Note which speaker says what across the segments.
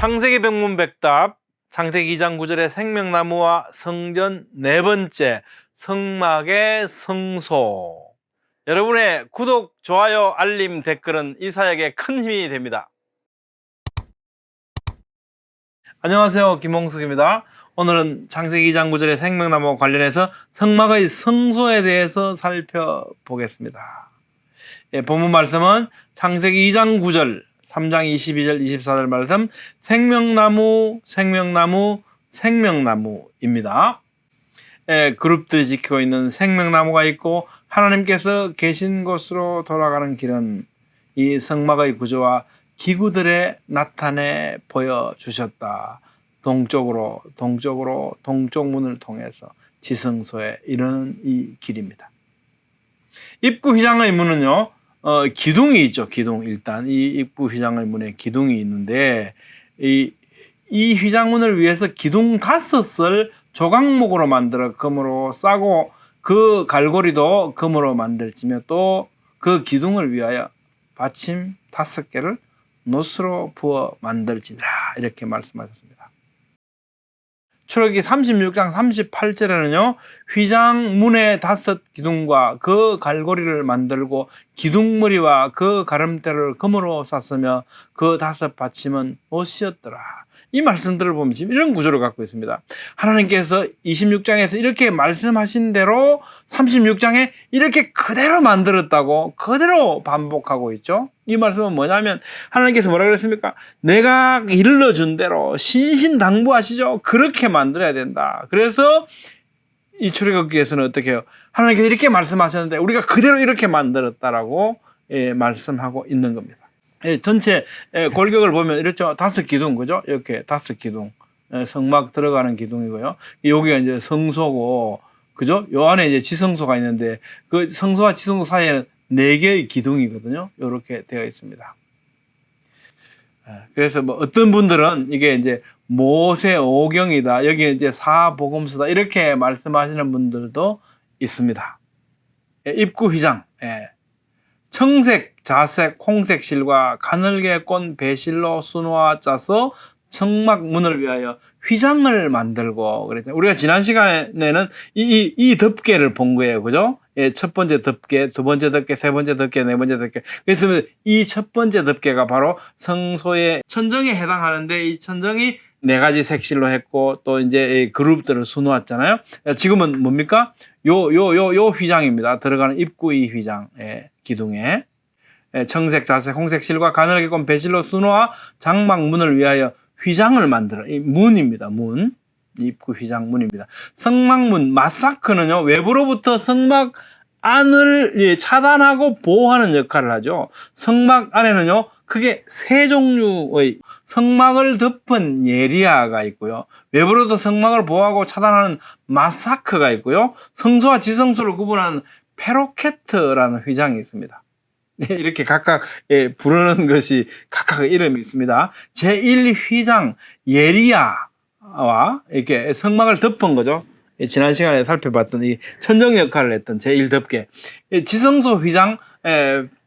Speaker 1: 창세기 백문백답 창세기 2장 9절의 생명나무와 성전 네 번째 성막의 성소. 여러분의 구독, 좋아요, 알림, 댓글은 이 사역에 큰 힘이 됩니다. 안녕하세요, 김홍석입니다. 오늘은 창세기 2장 9절의 생명나무와 관련해서 성막의 성소에 대해서 살펴보겠습니다. 본문 말씀은 창세기 2장 9절 3장 22절 24절 말씀 생명나무 생명나무입니다. 그룹들이 지키고 있는 생명나무가 있고 하나님께서 계신 곳으로 돌아가는 길은 이 성막의 구조와 기구들에 나타내 보여주셨다. 동쪽으로 동쪽문을 통해서 지성소에 이르는 이 길입니다. 입구 휘장의 문은요, 기둥이 있죠. 기둥. 일단 이 입구 휘장의 문에 기둥이 있는데 이 휘장문을 위해서 기둥 5을 조각목으로 만들어 금으로 싸고 그 갈고리도 금으로 만들지며 또 그 기둥을 위하여 받침 5개를 노스로 부어 만들지니라 이렇게 말씀하셨습니다. 출애굽기 36장 38절에는요, 휘장문의 5 기둥과 그 갈고리를 만들고 기둥머리와 그 가름대를 금으로 쌌으며 그 5 받침은 옷이었더라. 이 말씀들을 보면 지금 이런 구조를 갖고 있습니다. 하나님께서 26장에서 이렇게 말씀하신 대로 36장에 이렇게 그대로 만들었다고 그대로 반복하고 있죠. 이 말씀은 뭐냐면 하나님께서 뭐라 그랬습니까? 내가 일러준 대로 신신당부하시죠. 그렇게 만들어야 된다. 그래서 이 출애굽기에서는 어떻게 해요? 하나님께서 이렇게 말씀하셨는데 우리가 그대로 이렇게 만들었다라고 말씀하고 있는 겁니다. 전체 골격을 보면 이렇죠. 5 기둥, 그죠? 이렇게 5 기둥. 성막 들어가는 기둥이고요. 여기가 이제 성소고, 그죠? 요 안에 이제 지성소가 있는데 그 성소와 지성소 사이에는 4개의 기둥이거든요. 이렇게 되어 있습니다. 그래서 뭐 어떤 분들은 이게 이제 모세오경이다. 여기 이제 사복음서다. 이렇게 말씀하시는 분들도 있습니다. 입구 휘장. 청색, 자색, 홍색 실과 가늘게 꼰 배실로 수놓아 짜서 성막 문을 위하여 휘장을 만들고 그랬죠. 우리가 지난 시간에는 이 덮개를 본 거예요. 그죠? 첫 번째 덮개, 두 번째 덮개, 세 번째 덮개, 네 번째 덮개. 그래서 이 첫 번째 덮개가 바로 성소의 천정에 해당하는데 이 천정이 4가지 색실로 했고 또 이제 그룹들을 수놓았잖아요. 지금은 뭡니까? 요 휘장입니다. 들어가는 입구 이 휘장. 기둥에 청색, 자색, 홍색 실과 가늘게 꼰 배실로 수놓아 장막문을 위하여 휘장을 만들어. 이 문입니다. 문. 입구 휘장 문입니다. 성막문 마사크는요, 외부로부터 성막 안을 차단하고 보호하는 역할을 하죠. 성막 안에는요, 크게 3 종류의 성막을 덮은 예리아가 있고요. 외부로부터 성막을 보호하고 차단하는 마사크가 있고요. 성소와 지성소를 구분하는 페로케트라는 휘장이 있습니다. 이렇게 각각 부르는 것이 각각 이름이 있습니다. 제1휘장 예리아와 이렇게 성막을 덮은 거죠. 지난 시간에 살펴봤던 이 천정 역할을 했던 제1덮개. 지성소 휘장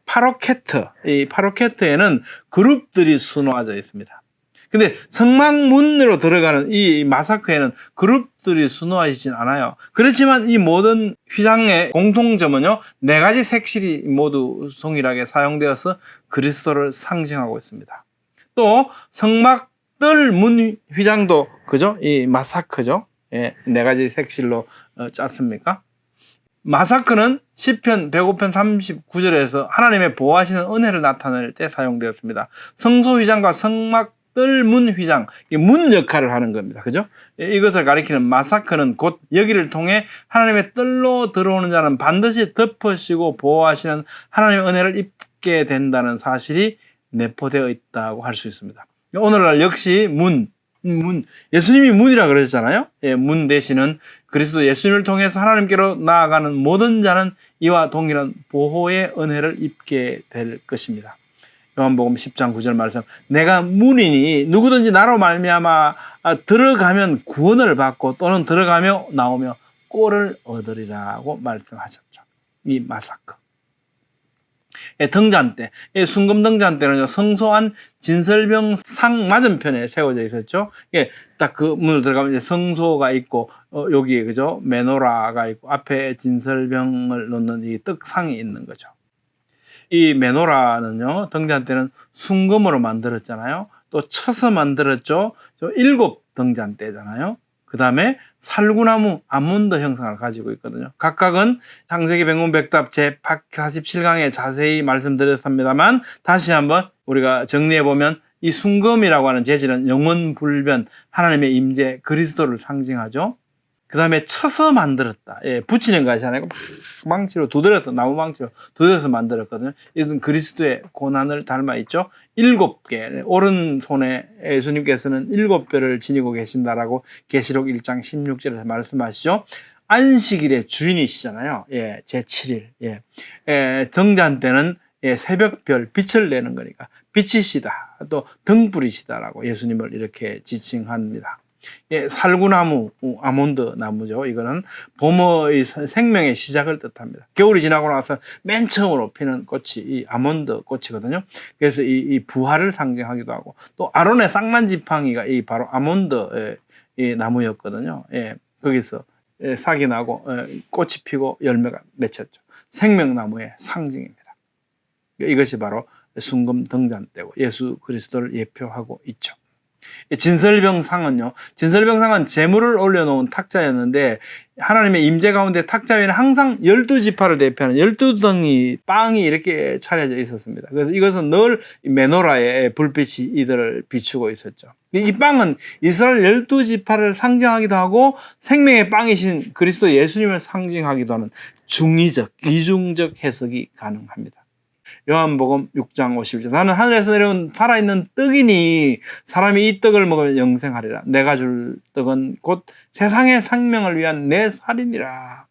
Speaker 1: 파로케트. 이 파로케트에는 그룹들이 수놓아져 있습니다. 근데 성막문으로 들어가는 이 마사크에는 그룹들이 수놓아지진 않아요. 그렇지만 이 모든 휘장의 공통점은요, 4가지 색실이 모두 동일하게 사용되어서 그리스도를 상징하고 있습니다. 또 성막들 문 휘장도 그죠? 이 마사크죠. 4가지 색실로 짰습니까? 마사크는 시편 105편 39절에서 하나님의 보호하시는 은혜를 나타낼 때 사용되었습니다. 성소 휘장과 성막 뜰문 휘장, 문 역할을 하는 겁니다. 그죠? 이것을 가리키는 마사크는 곧 여기를 통해 하나님의 뜰로 들어오는 자는 반드시 덮으시고 보호하시는 하나님의 은혜를 입게 된다는 사실이 내포되어 있다고 할 수 있습니다. 오늘날 역시 문, 예수님이 문이라 그러셨잖아요. 문 대신은 그리스도 예수님을 통해서 하나님께로 나아가는 모든 자는 이와 동일한 보호의 은혜를 입게 될 것입니다. 요한복음 10장 9절 말씀, 내가 문이니 누구든지 나로 말미암아 들어가면 구원을 받고 또는 들어가며 나오며 꼴을 얻으리라고 말씀하셨죠. 이 마사크. 등잔대, 순금 등잔대는 성소안 진설병 상 맞은편에 세워져 있었죠. 딱 그 문으로 들어가면 이제 성소가 있고, 여기에 그죠, 메노라가 있고, 앞에 진설병을 놓는 이 떡상이 있는 거죠. 이 메노라는요, 등잔대는 순금으로 만들었잖아요. 또 쳐서 만들었죠. 7 등잔대잖아요. 그 다음에 살구나무 아몬드 형상을 가지고 있거든요. 각각은 창세기 백문백답 제147강에 자세히 말씀드렸습니다만, 다시 한번 우리가 정리해보면, 이 순금이라고 하는 재질은 영원불변 하나님의 임재 그리스도를 상징하죠. 그 다음에 쳐서 만들었다. 붙이는 것이 아니고 망치로 두드려서, 나무 망치로 두드려서 만들었거든요. 이것은 그리스도의 고난을 닮아 있죠. 7개, 오른손에 예수님께서는 7뼈를 지니고 계신다라고 계시록 1장 16절에서 말씀하시죠. 안식일의 주인이시잖아요. 제7일. 등잔대는 새벽별 빛을 내는 거니까 빛이시다, 또 등불이시다라고 예수님을 이렇게 지칭합니다. 살구나무, 아몬드 나무죠. 이거는 봄의 생명의 시작을 뜻합니다. 겨울이 지나고 나서 맨 처음으로 피는 꽃이 이 아몬드 꽃이거든요. 그래서 이 부활을 상징하기도 하고, 또 아론의 쌍난지팡이가 이 바로 아몬드 이 나무였거든요. 거기서 싹이 나고 꽃이 피고 열매가 맺혔죠. 생명나무의 상징입니다. 이것이 바로 순금 등잔대고 예수 그리스도를 예표하고 있죠. 진설병상은요, 진설병상은 제물을 올려놓은 탁자였는데, 하나님의 임재 가운데 탁자 위에는 항상 12지파를 대표하는 12덩이 빵이 이렇게 차려져 있었습니다. 그래서 이것은 늘 메노라의 불빛이 이들을 비추고 있었죠. 이 빵은 이스라엘 12지파를 상징하기도 하고, 생명의 빵이신 그리스도 예수님을 상징하기도 하는 중의적, 이중적 해석이 가능합니다. 요한복음 6장 51절, 나는 하늘에서 내려온 살아있는 떡이니 사람이 이 떡을 먹으면 영생하리라. 내가 줄 떡은 곧 세상의 생명을 위한 내 살이니라.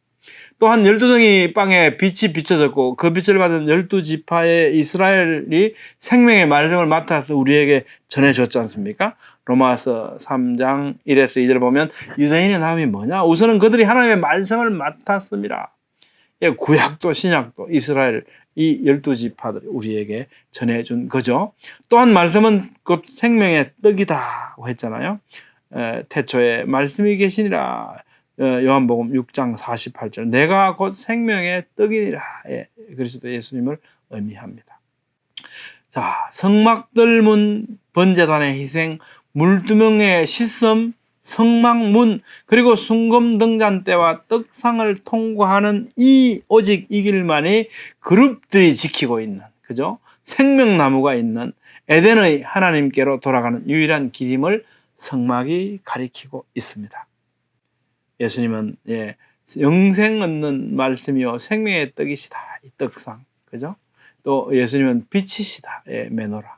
Speaker 1: 또한 12덩이 빵에 빛이 비춰졌고, 그 빛을 받은 12지파의 이스라엘이 생명의 말씀을 맡아서 우리에게 전해줬지 않습니까? 로마서 3장 1에서 2절 보면, 유대인의 나음이 뭐냐? 우선은 그들이 하나님의 말씀을 맡았습니다. 구약도 신약도 이스라엘 이 12지파들 우리에게 전해준 거죠. 또한 말씀은 곧 생명의 떡이다고 했잖아요. 태초에 말씀이 계시니라. 요한복음 6장 48절, 내가 곧 생명의 떡이니라. 그리스도 예수님을 의미합니다. 자, 성막들문, 번제단의 희생, 물두멍의 시섬, 성막문, 그리고 순금 등잔대와 떡상을 통과하는 오직 이 길만이 그룹들이 지키고 있는, 그죠? 생명나무가 있는 에덴의 하나님께로 돌아가는 유일한 길임을 성막이 가리키고 있습니다. 예수님은 영생 얻는 말씀이요 생명의 떡이시다, 이 떡상, 그죠? 또 예수님은 빛이시다, 메노라.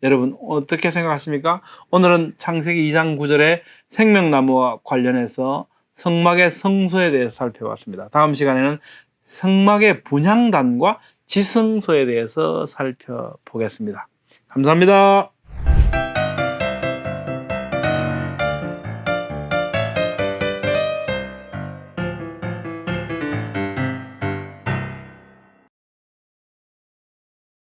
Speaker 1: 여러분 어떻게 생각하십니까? 오늘은 창세기 2장 9절의 생명나무와 관련해서 성막의 성소에 대해서 살펴봤습니다. 다음 시간에는 성막의 분향단과 지성소에 대해서 살펴보겠습니다. 감사합니다.